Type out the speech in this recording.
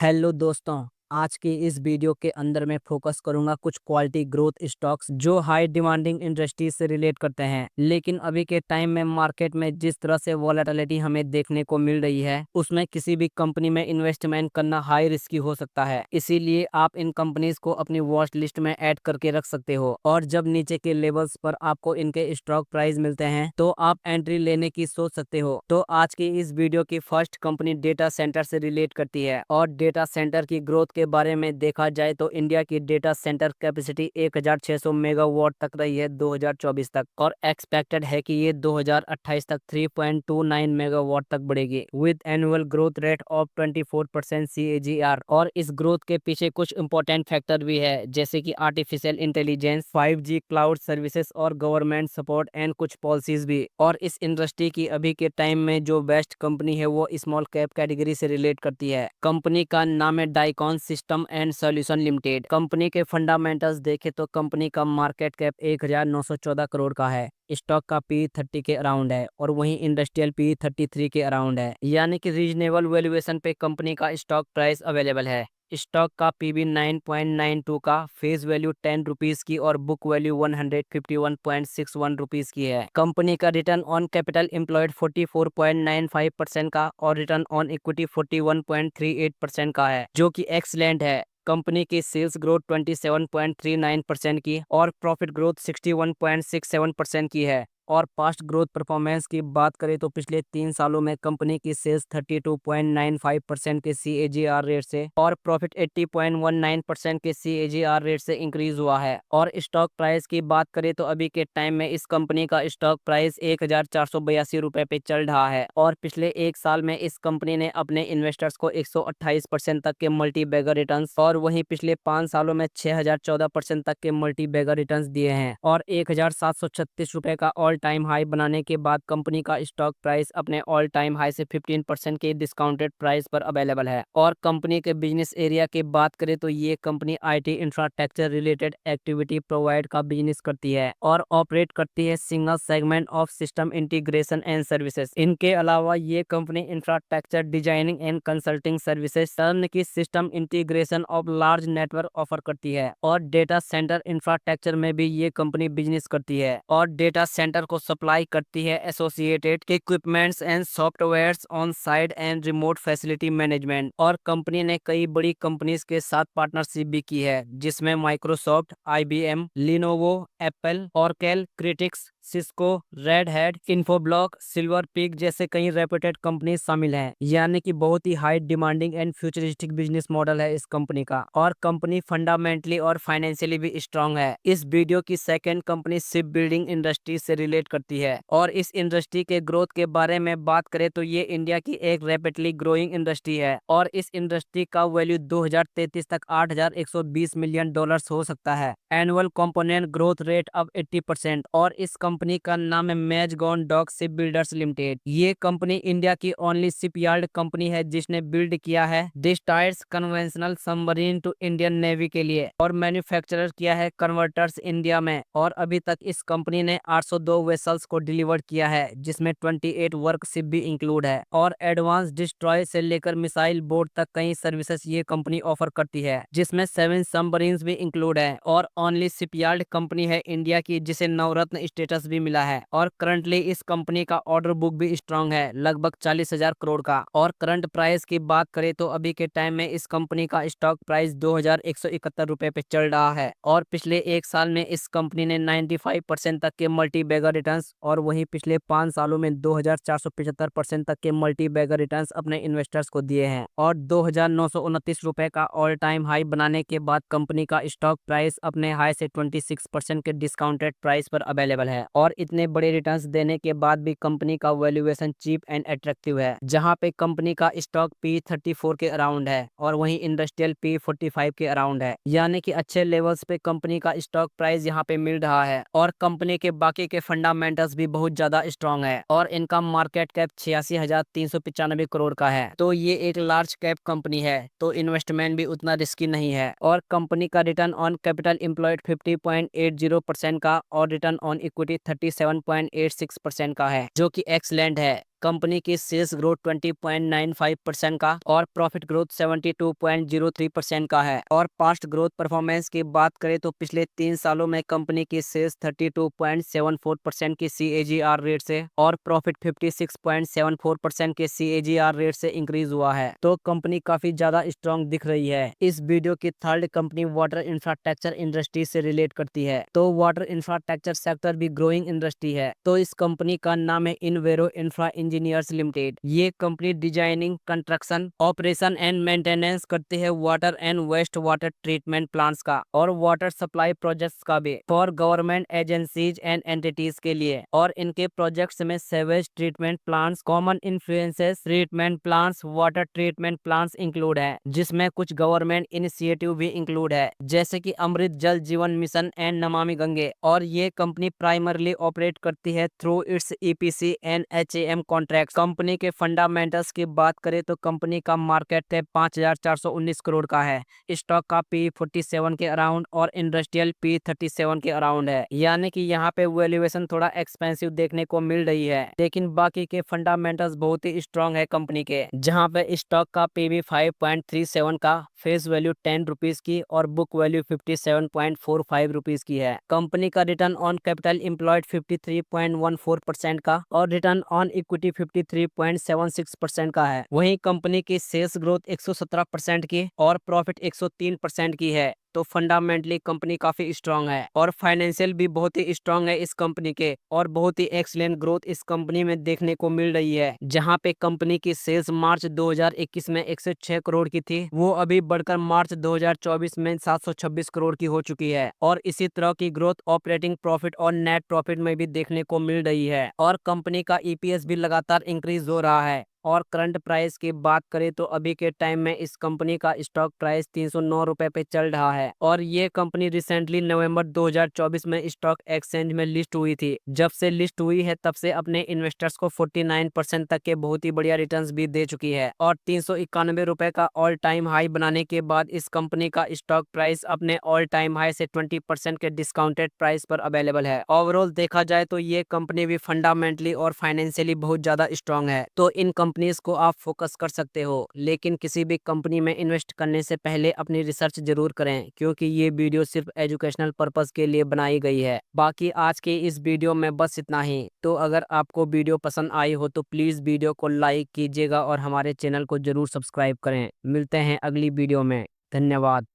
Hello दोस्तों। आज की इस वीडियो के अंदर मैं फोकस करूंगा कुछ क्वालिटी ग्रोथ स्टॉक्स जो हाई डिमांडिंग इंडस्ट्री से रिलेट करते हैं, लेकिन अभी के टाइम में मार्केट में जिस तरह से वॉलेटिलिटी हमें देखने को मिल रही है उसमें किसी भी कंपनी में इन्वेस्टमेंट करना हाई रिस्की हो सकता है। इसीलिए आप इन कंपनीज को अपनी वॉच लिस्ट में ऐड करके रख सकते हो और जब नीचे के लेवल्स पर आपको इनके स्टॉक प्राइस मिलते हैं तो आप एंट्री लेने की सोच सकते हो। तो आज की इस वीडियो की फर्स्ट कंपनी डेटा सेंटर से रिलेट करती है और डेटा सेंटर की ग्रोथ के बारे में देखा जाए तो इंडिया की डेटा सेंटर कैपेसिटी 1600 मेगावाट तक रही है 2024 तक और एक्सपेक्टेड है कि ये 2028 तक 3.29 मेगावाट तक बढ़ेगी with annual growth rate of 24% CAGR। और इस ग्रोथ के पीछे कुछ इंपॉर्टेंट फैक्टर भी है जैसे कि artificial intelligence, 5G cloud services और गवर्नमेंट सपोर्ट एंड कुछ पॉलिसीज भी। और इस इंडस्ट्री की अभी के टाइम में जो बेस्ट कंपनी है वो स्मॉल कैप कैटेगरी से रिलेट करती है। कंपनी का नाम है daikon system and solution limited. Company के फंडामेंटल्स देखे तो कंपनी का मार्केट कैप 1914 करोड़ का है। स्टॉक का पी 30 के अराउंड है और वहीं इंडस्ट्रियल पी 33 के अराउंड है, यानी कि रीजनेबल वैल्यूएशन पे कंपनी का स्टॉक प्राइस अवेलेबल है। स्टॉक का पीबी 9.92 का, फेस वैल्यू 10 रुपीज की और बुक वैल्यू 151.61 रुपीज की है। कंपनी का रिटर्न ऑन कैपिटल एम्प्लॉयड 44.95% का और रिटर्न ऑन इक्विटी 41.38% का है, जो कि एक्सलेंट है। कंपनी की सेल्स ग्रोथ 27.39% की और प्रॉफिट ग्रोथ 61.67% की है। और पास्ट ग्रोथ परफॉर्मेंस की बात करें तो पिछले 3 सालों में कंपनी की सेल्स 32.95% के CAGR रेट से और प्रॉफिट 80.19% के CAGR रेट से इंक्रीज हुआ है। और स्टॉक प्राइस की बात करें तो अभी के टाइम में इस कंपनी का स्टॉक प्राइस 1482 रुपए पे चल रहा है और पिछले एक साल में इस कंपनी ने अपने इन्वेस्टर्स को 128% तक के मल्टी बैगर रिटर्न और वहीं पिछले 5 सालों में 6014% तक के मल्टी बैगर रिटर्न दिए हैं। और 1736 रुपए का ऑल टाइम हाई बनाने के बाद कंपनी का स्टॉक प्राइस अपने ऑल टाइम हाई से 15% के डिस्काउंटेड प्राइस पर अवेलेबल है। और कंपनी के बिजनेस एरिया की बात करें तो ये company IT infrastructure related activity provide का बिजनेस करती है और ऑपरेट करती है single segment of system integration and services. इनके अलावा ये company infrastructure designing and consulting services, turnkey system integration of large network offer करती है और डेटा सेंटर इंफ्रास्ट्रक्चर में भी ये कंपनी बिजनेस करती है और डेटा सेंटर को सप्लाई करती है associated equipments and softwares on site and remote facility management. और कंपनी ने कई बड़ी कंपनीज के साथ पार्टनरशिप भी की है जिसमें Microsoft, IBM, Lenovo, Apple, Oracle, क्रिटिक्स, Cisco, Red Hat, Infoblox, Silver Peak जैसे कई रेप्यूटेड कंपनी शामिल हैं, यानी कि बहुत ही high demanding and futuristic business model है इस कंपनी का। और कंपनी फंडामेंटली और फाइनेंशियली भी स्ट्रांग है। इस वीडियो की second company ship building industry से रिलेट करती है और इस इंडस्ट्री के ग्रोथ के बारे में बात करें तो ये इंडिया की एक रैपिडली ग्रोइंग इंडस्ट्री है और इस इंडस्ट्री का वैल्यू 2033 तक $8120 मिलियन हो सकता है। एनुअल कंपोनेंट ग्रोथ रेट अब 80%। और इस कंपनी का नाम है मैजगॉन डॉक शिप बिल्डर्स लिमिटेड। ये कंपनी इंडिया की ओनली शिपयार्ड कंपनी है जिसने बिल्ड किया है destroyers conventional submarine to Indian navy के लिए और मैन्युफैक्चरर किया है कन्वर्टर्स इंडिया में। और अभी तक इस कंपनी ने 802 वेसल्स को डिलीवर किया है जिसमें 28 वर्क शिप भी इंक्लूड है। और एडवांस डिस्ट्रॉय से लेकर मिसाइल बोर्ड तक कई सर्विसेज ये कंपनी ऑफर करती है जिसमें 7 सबमरीन्स भी इंक्लूड है और ओनली शिपयार्ड कंपनी है इंडिया की जिसे नवरत्न स्टेटस भी मिला है। और करंटली इस कंपनी का ऑर्डर बुक भी स्ट्रांग है, लगभग 40,000 करोड़ का। और करंट प्राइस की बात करें तो अभी के टाइम में इस कंपनी का स्टॉक प्राइस 2171 रुपए पे चल रहा है और पिछले एक साल में इस कंपनी ने 95% तक के मल्टी बैगर रिटर्न्स और वहीं पिछले 5 सालों में 2475% तक के मल्टी बैगर रिटर्न्स अपने इन्वेस्टर्स को दिए हैं। और 2929 रुपए का ऑल टाइम हाई बनाने के बाद कंपनी का स्टॉक प्राइस अपने हाई से 26% के डिस्काउंटेड प्राइस पर अवेलेबल है। और इतने बड़े रिटर्न्स देने के बाद भी कंपनी का वैल्यूएशन चीप एंड अट्रैक्टिव है, जहां पे कंपनी का स्टॉक P34 के अराउंड है और वहीं इंडस्ट्रियल P45 के अराउंड है, यानी कि अच्छे लेवल्स पे कंपनी का स्टॉक प्राइस यहाँ पे मिल रहा है। और कंपनी के बाकी के फंडामेंटल्स भी बहुत ज्यादा स्ट्रॉन्ग है और इनका मार्केट कैप 86,395 करोड़ का है। तो ये एक लार्ज कैप कंपनी है तो इन्वेस्टमेंट भी उतना रिस्की नहीं है। और कंपनी का रिटर्न ऑन कैपिटल एम्प्लॉयड 50.80% का और रिटर्न ऑन इक्विटी 37.86% का है, जो कि एक्सलेंट है। कंपनी की सेल्स ग्रोथ 20.95% का और प्रॉफिट ग्रोथ 72.03% का है। और पास्ट ग्रोथ परफॉर्मेंस की बात करें तो पिछले 3 सालों में कंपनी की सेल्स 32.74% की CAGR रेट से और प्रॉफिट 56.74% के CAGR रेट से इंक्रीज हुआ है। तो कंपनी काफी ज्यादा स्ट्रांग दिख रही है। इस वीडियो की third company water infrastructure industry से रिलेट करती है। तो वाटर इंफ्रास्ट्रक्चर सेक्टर भी ग्रोइंग इंडस्ट्री है। तो इस कंपनी का नाम है इनवेरो इंफ्रा इंजीनियर्स लिमिटेड। ये company designing, construction, operation and maintenance करती है water and waste water treatment plants का और वाटर सप्लाई प्रोजेक्ट्स का भी for government agencies and entities के लिए। और इनके प्रोजेक्ट्स में sewage treatment plants, common effluents treatment plants, water treatment plants include है, जिसमें कुछ गवर्नमेंट इनिशिएटिव भी इंक्लूड है, जैसे कि अमृत जल जीवन मिशन एंड नमामि गंगे। और ये कंपनी प्राइमरली ऑपरेट करती है through it's EPC and HAM contract. Company के फंडामेंटल्स की बात करें तो कंपनी का मार्केट कैप 5,419 करोड़ का है, स्टॉक का P 47 के अराउंड और इंडस्ट्रियल P 37 के अराउंड है। यानी कि यहाँ पे वैल्यूएशन थोड़ा एक्सपेंसिव देखने को मिल रही है, लेकिन बाकी के फंडामेंटल्स बहुत ही स्ट्रांग है कंपनी के, जहाँ पे स्टॉक का PB 5.37 का, फेस वैल्यू 10 रुपीज की और बुक वैल्यू 57.45 रुपीज की है। कंपनी का रिटर्न ऑन कैपिटल एम्प्लॉयड 53.14% का और रिटर्न ऑन इक्विटी 53.76% का है। वहीं कंपनी की सेल्स ग्रोथ 117% की और प्रॉफिट 103% की है। तो फंडामेंटली कंपनी काफी स्ट्रांग है और फाइनेंशियल भी बहुत ही स्ट्रांग है इस कंपनी के, और बहुत ही एक्सीलेंट ग्रोथ इस कंपनी में देखने को मिल रही है। जहां पे कंपनी की सेल्स मार्च 2021 में 106 करोड़ की थी, वो अभी बढ़कर मार्च 2024 में 726 करोड़ की हो चुकी है। और इसी तरह की ग्रोथ ऑपरेटिंग प्रॉफिट और नेट प्रॉफिट में भी देखने को मिल रही है। और कंपनी का EPS भी लगातार इंक्रीज हो रहा है। और करंट प्राइस की बात करें तो अभी के टाइम में इस कंपनी का स्टॉक प्राइस 309 रुपए पे चल रहा है। और ये कंपनी रिसेंटली नवंबर 2024 में स्टॉक एक्सचेंज में लिस्ट हुई थी। जब से लिस्ट हुई है तब से अपने इन्वेस्टर्स को 49% तक के बहुत ही बढ़िया रिटर्न्स भी दे चुकी है। और 391 रुपए का ऑल टाइम हाई बनाने के बाद इस कंपनी का स्टॉक प्राइस अपने ऑल टाइम हाई से 20% के डिस्काउंटेड प्राइस पर अवेलेबल है। ओवरऑल देखा जाए तो ये कंपनी भी फंडामेंटली और फाइनेंशियली बहुत ज्यादा स्ट्रांग है। तो इन कंपनीज को आप फोकस कर सकते हो, लेकिन किसी भी कंपनी में इन्वेस्ट करने से पहले अपनी रिसर्च जरूर करें, क्योंकि ये वीडियो सिर्फ एजुकेशनल पर्पस के लिए बनाई गई है। बाकी आज के इस वीडियो में बस इतना ही। तो अगर आपको वीडियो पसंद आई हो तो प्लीज वीडियो को लाइक कीजिएगा और हमारे चैनल को जरूर सब्सक्राइब करें। मिलते हैं अगली वीडियो में। धन्यवाद।